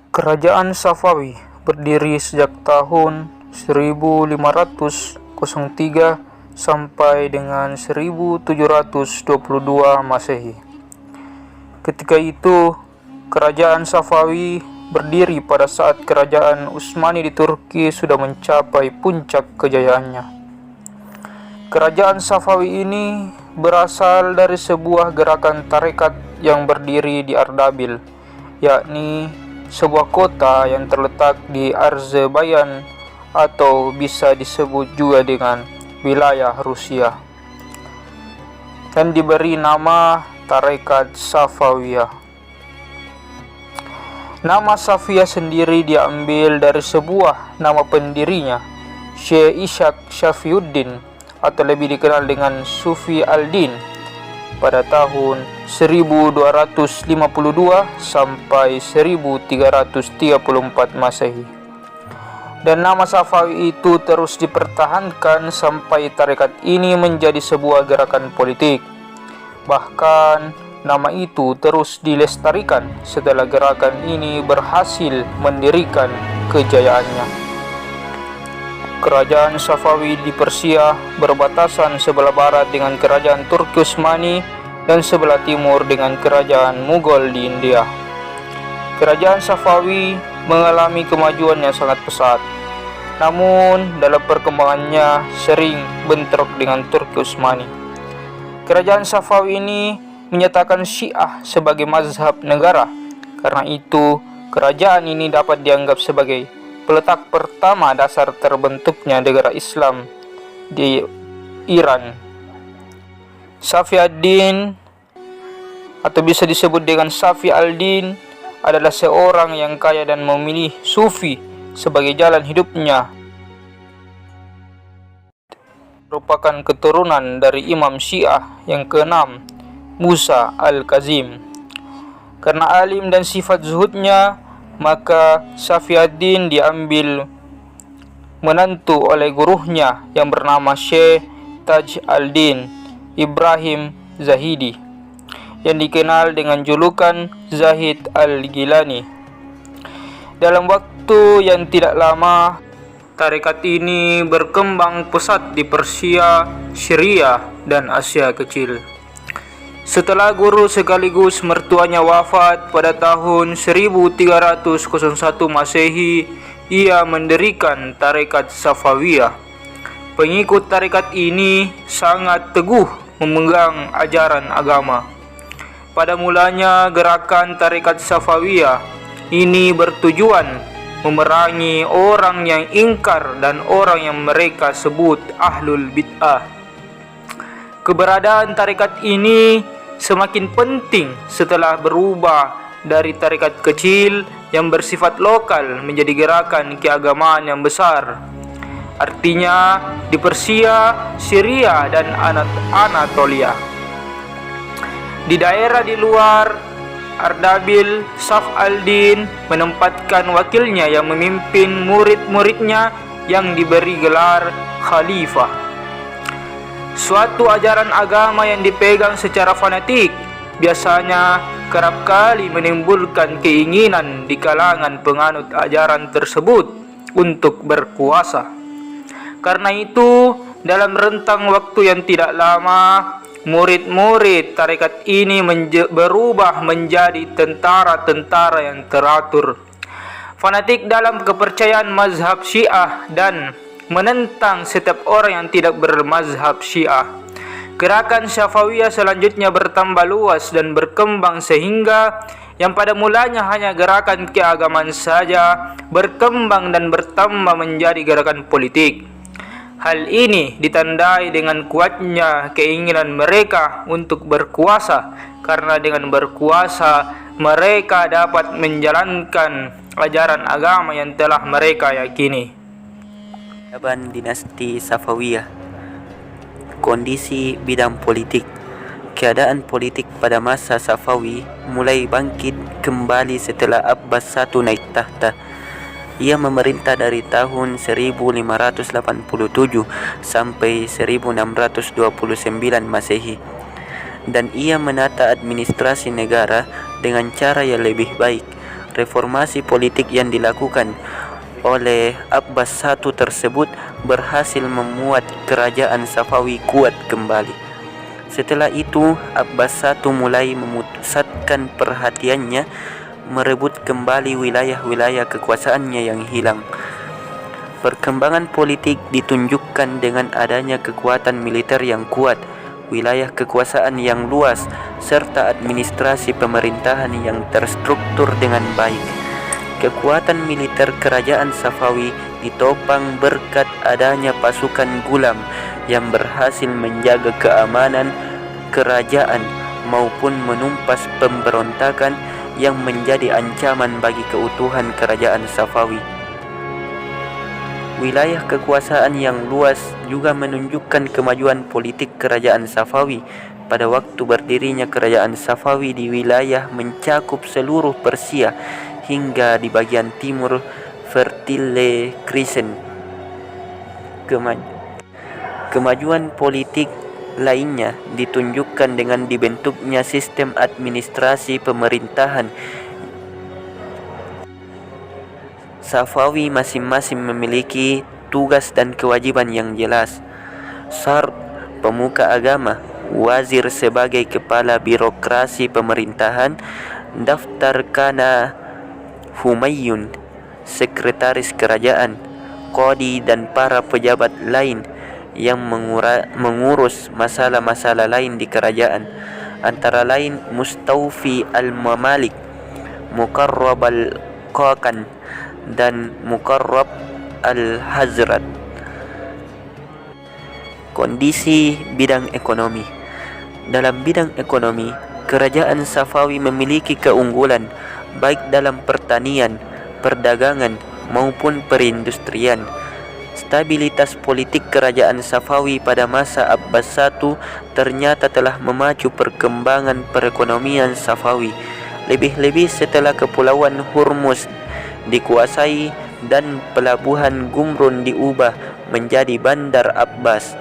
Kerajaan Safawi berdiri sejak tahun 1503 sampai dengan 1722 Masehi. Ketika itu, kerajaan Safawi berdiri pada saat kerajaan Utsmani di Turki sudah mencapai puncak kejayaannya. Kerajaan Safawi ini berasal dari sebuah gerakan tarekat yang berdiri di Ardabil, yakni sebuah kota yang terletak di Azerbaijan atau bisa disebut juga dengan wilayah Rusia, dan diberi nama Tarekat Safawiyah. Nama Safiyah sendiri diambil dari sebuah nama pendirinya, Syekh Ishaq Syafiuddin, atau lebih dikenal dengan Sufi al-Din, pada tahun 1252 sampai 1334 Masehi. Dan nama Safawi itu terus dipertahankan sampai tarekat ini menjadi sebuah gerakan politik. Bahkan nama itu terus dilestarikan setelah gerakan ini berhasil mendirikan kejayaannya. Kerajaan Safawi di Persia berbatasan sebelah barat dengan kerajaan Turki Utsmani dan sebelah timur dengan kerajaan Mughal di India. Kerajaan Safawi mengalami kemajuan yang sangat pesat, namun dalam perkembangannya sering bentrok dengan Turki Utsmani. Kerajaan Safawi ini menyatakan Syiah sebagai mazhab negara. Karena itu, kerajaan ini dapat dianggap sebagai peletak pertama dasar terbentuknya negara Islam di Iran. Safi ad-Din, atau bisa disebut dengan Safi al-Din, adalah seorang yang kaya dan memilih sufi sebagai jalan hidupnya. Merupakan keturunan dari Imam Syiah yang keenam, Musa al-Kazim. Karena alim dan sifat zuhudnya, maka Safi ad-Din diambil menantu oleh gurunya yang bernama Syekh Taj al-Din Ibrahim Zahidi, yang dikenal dengan julukan Zahid al-Gilani. Dalam waktu yang tidak lama, tarekat ini berkembang pesat di Persia, Syria, dan Asia Kecil. Setelah guru sekaligus mertuanya wafat pada tahun 1301 Masehi, ia mendirikan tarekat Safawiyah. Pengikut tarekat ini sangat teguh memegang ajaran agama. Pada mulanya gerakan tarekat Safawiyah ini bertujuan memerangi orang yang ingkar dan orang yang mereka sebut ahlul bid'ah. Keberadaan tarekat ini semakin penting setelah berubah dari tarekat kecil yang bersifat lokal menjadi gerakan keagamaan yang besar. Artinya di Persia, Syria, dan Anatolia. Di daerah di luar Ardabil, Saf al-Din menempatkan wakilnya yang memimpin murid-muridnya yang diberi gelar khalifah. Suatu ajaran agama yang dipegang secara fanatik biasanya kerap kali menimbulkan keinginan di kalangan penganut ajaran tersebut untuk berkuasa. Karena itu, dalam rentang waktu yang tidak lama, murid-murid tarekat ini berubah menjadi tentara-tentara yang teratur, fanatik dalam kepercayaan mazhab Syiah dan menentang setiap orang yang tidak bermazhab Syiah. Gerakan Safawiyah selanjutnya bertambah luas dan berkembang sehingga yang pada mulanya hanya gerakan keagamaan saja berkembang dan bertambah menjadi gerakan politik. Hal ini ditandai dengan kuatnya keinginan mereka untuk berkuasa, karena dengan berkuasa mereka dapat menjalankan ajaran agama yang telah mereka yakini. Peradaban dinasti Safawiyah. Kondisi bidang politik. Keadaan politik pada masa Safawi mulai bangkit kembali setelah Abbas I naik tahta. Ia memerintah dari tahun 1587 sampai 1629 Masehi, dan ia menata administrasi negara dengan cara yang lebih baik. Reformasi politik yang dilakukan oleh Abbas I tersebut berhasil membuat kerajaan Safawi kuat kembali. Setelah itu, Abbas I mulai memusatkan perhatiannya merebut kembali wilayah-wilayah kekuasaannya yang hilang. Perkembangan politik ditunjukkan dengan adanya kekuatan militer yang kuat, wilayah kekuasaan yang luas, serta administrasi pemerintahan yang terstruktur dengan baik. Kekuatan militer kerajaan Safawi ditopang berkat adanya pasukan Gulam yang berhasil menjaga keamanan kerajaan maupun menumpas pemberontakan yang menjadi ancaman bagi keutuhan kerajaan Safawi. Wilayah kekuasaan yang luas juga menunjukkan kemajuan politik kerajaan Safawi. Pada waktu berdirinya kerajaan Safawi di wilayah mencakup seluruh Persia hingga di bagian timur Fertile Crescent. Kemajuan politik lainnya ditunjukkan dengan dibentuknya sistem administrasi pemerintahan. Safawi masing-masing memiliki tugas dan kewajiban yang jelas. Sar, pemuka agama, wazir sebagai kepala birokrasi pemerintahan, daftar kana Humayun, sekretaris kerajaan, qadi dan para pejabat lain yang mengurus masalah-masalah lain di kerajaan, antara lain Mustawfi al-Mamalik, Muqarrab al-Qakan dan Muqarrab al-Hazrat. Kondisi bidang ekonomi. Dalam bidang ekonomi, kerajaan Safawi memiliki keunggulan baik dalam pertanian, perdagangan maupun perindustrian. Stabilitas politik kerajaan Safawi pada masa Abbas I ternyata telah memacu perkembangan perekonomian Safawi, lebih-lebih setelah Kepulauan Hormuz dikuasai dan pelabuhan Gumrun diubah menjadi Bandar Abbas.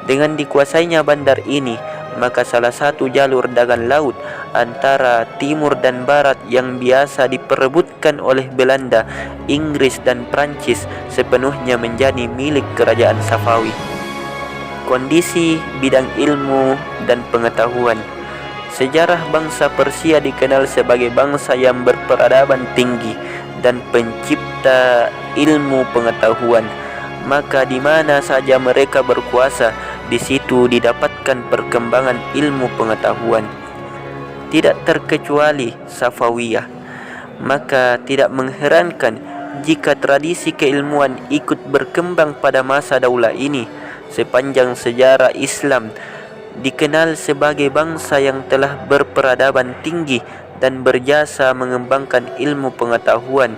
Dengan dikuasainya bandar ini, maka salah satu jalur dagang laut antara timur dan barat yang biasa diperebutkan oleh Belanda, Inggris dan Prancis sepenuhnya menjadi milik kerajaan Safawi. Kondisi bidang ilmu dan pengetahuan. Sejarah bangsa Persia dikenal sebagai bangsa yang berperadaban tinggi dan pencipta ilmu pengetahuan. Maka di mana saja mereka berkuasa, di situ didapatkan perkembangan ilmu pengetahuan. Tidak terkecuali Safawiyah. Maka tidak mengherankan jika tradisi keilmuan ikut berkembang pada masa daulah ini. Sepanjang sejarah Islam dikenal sebagai bangsa yang telah berperadaban tinggi dan berjasa mengembangkan ilmu pengetahuan.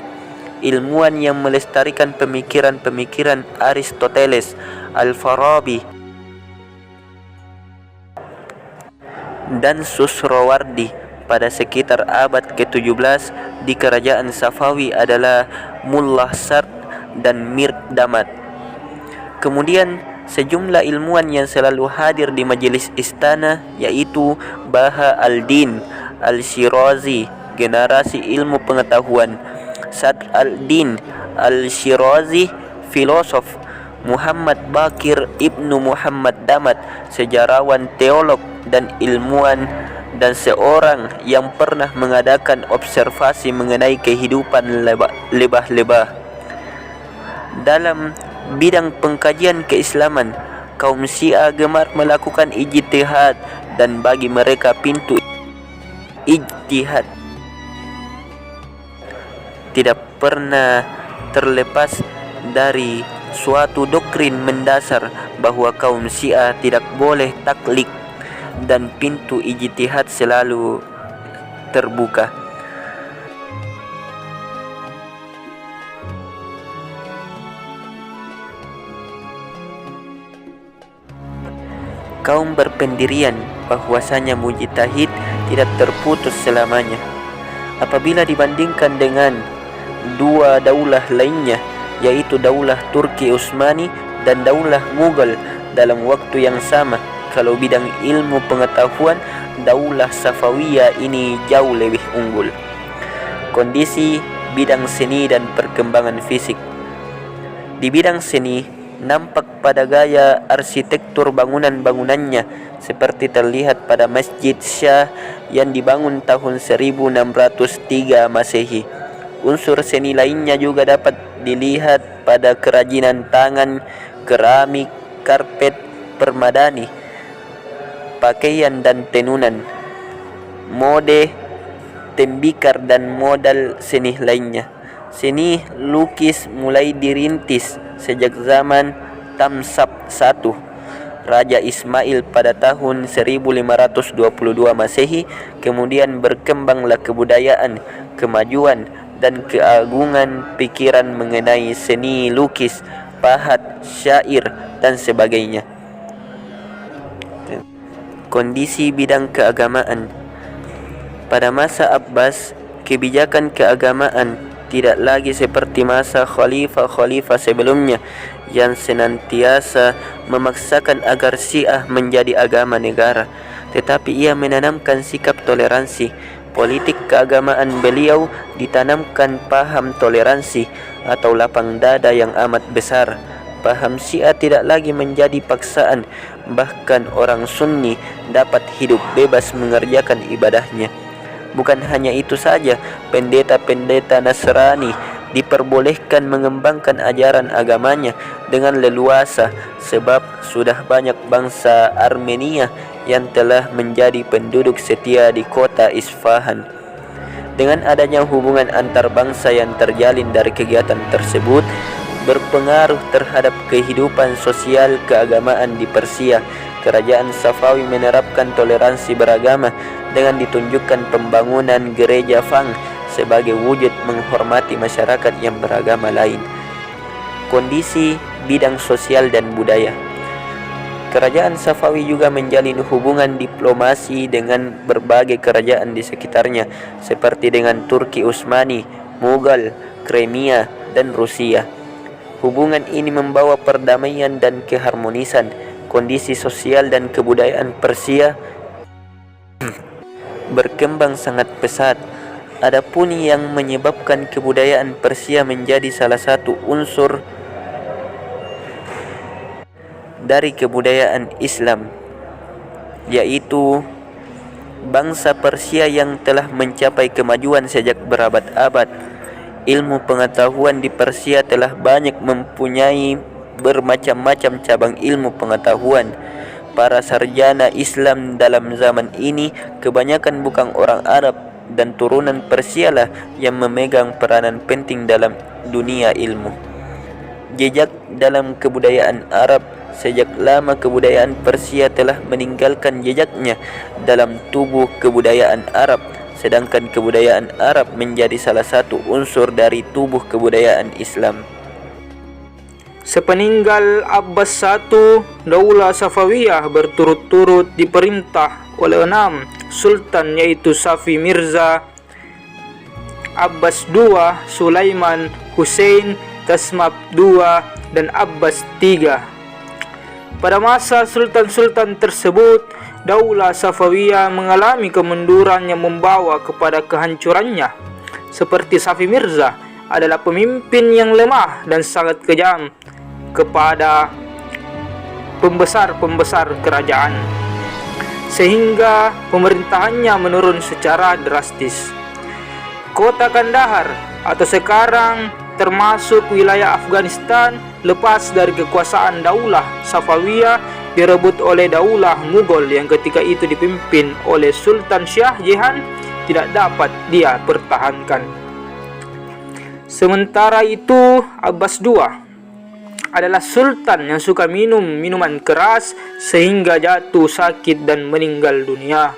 Ilmuwan yang melestarikan pemikiran-pemikiran Aristoteles, Al-Farabi dan Susrawardi pada sekitar abad ke-17 di kerajaan Safawi adalah Mullah Sard dan Mir Damad. Kemudian sejumlah ilmuwan yang selalu hadir di majelis istana yaitu Baha al-Din al-Shirazi, generasi ilmu pengetahuan, Sadr al-Din al-Shirazi, filosof, Muhammad Bakir ibnu Muhammad Damad, sejarawan, teolog dan ilmuwan, dan seorang yang pernah mengadakan observasi mengenai kehidupan lebah-lebah. Dalam bidang pengkajian keislaman, kaum Syiah gemar melakukan ijtihad, dan bagi mereka pintu ijtihad tidak pernah terlepas dari suatu doktrin mendasar bahwa kaum Syiah tidak boleh taklid dan pintu ijtihad selalu terbuka. Kaum berpendirian bahwasanya mujtahid tidak terputus selamanya. Apabila dibandingkan dengan dua daulah lainnya, yaitu daulah Turki Utsmani dan daulah Mughal dalam waktu yang sama, kalau bidang ilmu pengetahuan, daulah Safawiyah ini jauh lebih unggul. Kondisi bidang seni dan perkembangan fisik. Di bidang seni, nampak pada gaya arsitektur bangunan-bangunannya seperti terlihat pada Masjid Shah yang dibangun tahun 1603 Masehi. Unsur seni lainnya juga dapat dilihat pada kerajinan tangan, keramik, karpet, permadani, pakaian dan tenunan, mode, tembikar dan modal seni lainnya. Seni lukis mulai dirintis sejak zaman Tamsab I, Raja Ismail pada tahun 1522 Masehi. Kemudian berkembanglah kebudayaan, kemajuan, dan keagungan pikiran mengenai seni lukis, pahat, syair, dan sebagainya. Kondisi bidang keagamaan. Pada masa Abbas, kebijakan keagamaan tidak lagi seperti masa khalifah-khalifah sebelumnya yang senantiasa memaksakan agar Syiah menjadi agama negara, tetapi ia menanamkan sikap toleransi. Politik keagamaan beliau ditanamkan paham toleransi atau lapang dada yang amat besar. Paham Syiah tidak lagi menjadi paksaan, bahkan orang Sunni dapat hidup bebas mengerjakan ibadahnya. Bukan hanya itu saja, pendeta-pendeta Nasrani diperbolehkan mengembangkan ajaran agamanya dengan leluasa, sebab sudah banyak bangsa Armenia yang telah menjadi penduduk setia di kota Isfahan. Dengan adanya hubungan antar bangsa yang terjalin dari kegiatan tersebut, berpengaruh terhadap kehidupan sosial keagamaan di Persia. Kerajaan Safawi menerapkan toleransi beragama dengan ditunjukkan pembangunan gereja Fang sebagai wujud menghormati masyarakat yang beragama lain. Kondisi bidang sosial dan budaya. Kerajaan Safawi juga menjalin hubungan diplomasi dengan berbagai kerajaan di sekitarnya, seperti dengan Turki Utsmani, Mughal, Crimea, dan Rusia. Hubungan ini membawa perdamaian dan keharmonisan. Kondisi sosial dan kebudayaan Persia berkembang sangat pesat. Adapun yang menyebabkan kebudayaan Persia menjadi salah satu unsur dari kebudayaan Islam, yaitu bangsa Persia yang telah mencapai kemajuan sejak berabad-abad. Ilmu pengetahuan di Persia telah banyak mempunyai bermacam-macam cabang ilmu pengetahuan. Para sarjana Islam dalam zaman ini kebanyakan bukan orang Arab, dan turunan Persia lah yang memegang peranan penting dalam dunia ilmu. Jejak dalam kebudayaan Arab. Sejak lama kebudayaan Persia telah meninggalkan jejaknya dalam tubuh kebudayaan Arab, sedangkan kebudayaan Arab menjadi salah satu unsur dari tubuh kebudayaan Islam. Sepeninggal Abbas I, Daulah Safawiyah berturut-turut diperintah oleh 6 sultan, yaitu Safi Mirza, Abbas II, Sulaiman, Hussein, Tasmab II, dan Abbas III. Pada masa sultan-sultan tersebut, Daulah Safawiyah mengalami kemunduran yang membawa kepada kehancurannya. Seperti Safi Mirza adalah pemimpin yang lemah dan sangat kejam kepada pembesar-pembesar kerajaan, sehingga pemerintahannya menurun secara drastis. Kota Kandahar atau sekarang termasuk wilayah Afghanistan lepas dari kekuasaan Daulah Safawiyah direbut oleh Daulah Mughal yang ketika itu dipimpin oleh Sultan Shah Jahan. Tidak dapat dia pertahankan. Sementara itu, Abbas II adalah sultan yang suka minum minuman keras sehingga jatuh sakit dan meninggal dunia.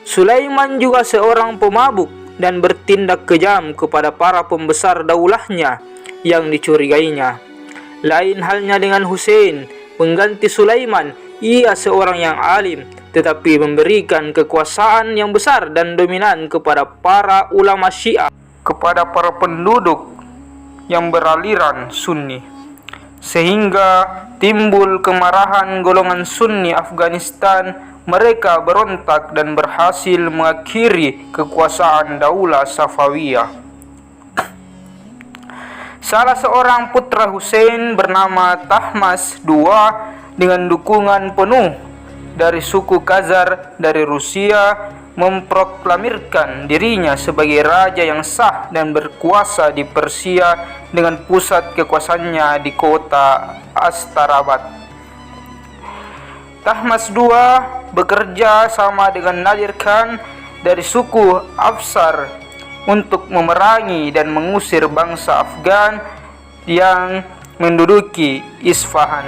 Sulaiman juga seorang pemabuk dan bertindak kejam kepada para pembesar daulahnya yang dicurigainya. Lain halnya dengan Hussein, pengganti Sulaiman. Ia seorang yang alim tetapi memberikan kekuasaan yang besar dan dominan kepada para ulama Syiah, kepada para penduduk yang beraliran Sunni, sehingga timbul kemarahan golongan Sunni Afghanistan mereka berontak dan berhasil mengakhiri kekuasaan Daulah Safawiyah. Salah seorang putra Hussein bernama Tahmas II dengan dukungan penuh dari suku Khazar dari Rusia memproklamirkan dirinya sebagai raja yang sah dan berkuasa di Persia dengan pusat kekuasaannya di kota Astarabat. Tahmas II bekerja sama dengan Nadir Khan dari suku Afsar untuk memerangi dan mengusir bangsa Afgan yang menduduki Isfahan.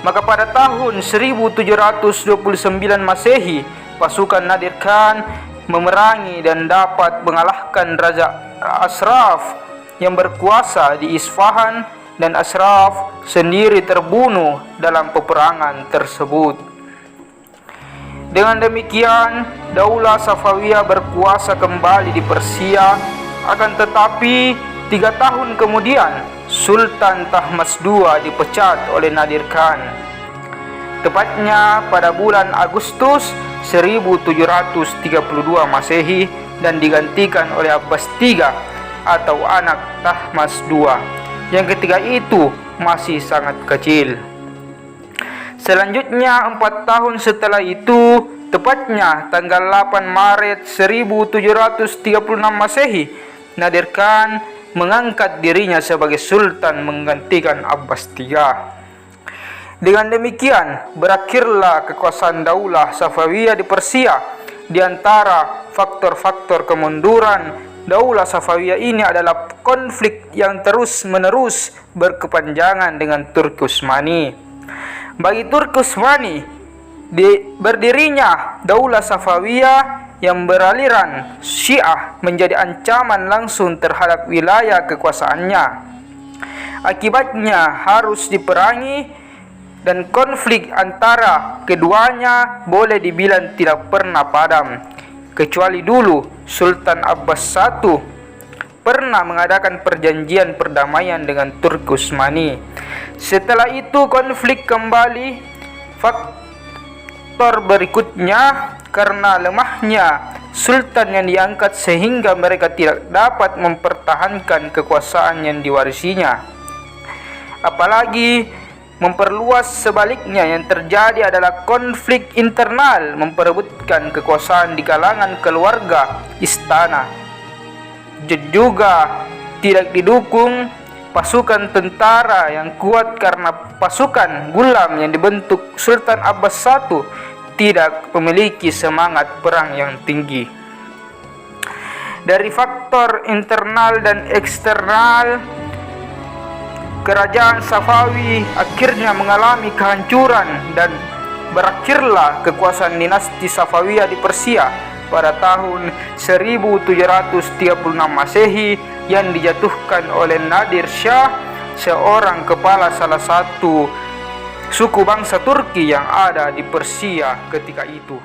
Maka pada tahun 1729 Masehi, pasukan Nadir Khan memerangi dan dapat mengalahkan Raja Ashraf yang berkuasa di Isfahan, dan Ashraf sendiri terbunuh dalam peperangan tersebut. Dengan demikian, Daulah Safawiyah berkuasa kembali di Persia. Akan tetapi 3 tahun kemudian, Sultan Tahmas II dipecat oleh Nadir Khan. Tepatnya pada bulan Agustus 1732 Masehi, dan digantikan oleh Abbas III atau anak Tahmas II. Yang ketiga itu masih sangat kecil. Selanjutnya 4 tahun setelah itu, tepatnya tanggal 8 Maret 1736 Masehi, Nadir Khan mengangkat dirinya sebagai sultan menggantikan Abbas III. Dengan demikian, berakhirlah kekuasaan Daulah Safawiyah di Persia. Di antara faktor-faktor kemunduran Daulah Safawiyah ini adalah konflik yang terus-menerus berkepanjangan dengan Turki Utsmani. Bagi Turki Utsmani, berdirinya Daulah Safawiyah yang beraliran Syiah menjadi ancaman langsung terhadap wilayah kekuasaannya. Akibatnya harus diperangi, dan konflik antara keduanya boleh dibilang tidak pernah padam. Kecuali dulu Sultan Abbas I pernah mengadakan perjanjian perdamaian dengan Turki Utsmani. Setelah itu konflik kembali. Faktor berikutnya, karena lemahnya sultan yang diangkat sehingga mereka tidak dapat mempertahankan kekuasaan yang diwarisinya. Apalagi memperluas sebaliknya, yang terjadi adalah konflik internal memperebutkan kekuasaan di kalangan keluarga istana. Juga tidak didukung pasukan tentara yang kuat karena pasukan Gulam yang dibentuk Sultan Abbas I tidak memiliki semangat perang yang tinggi. Dari faktor internal dan eksternal, kerajaan Safawi akhirnya mengalami kehancuran dan berakhirlah kekuasaan dinasti Safawiyah di Persia pada tahun 1736 Masehi yang dijatuhkan oleh Nadir Shah, seorang kepala salah satu suku bangsa Turki yang ada di Persia ketika itu.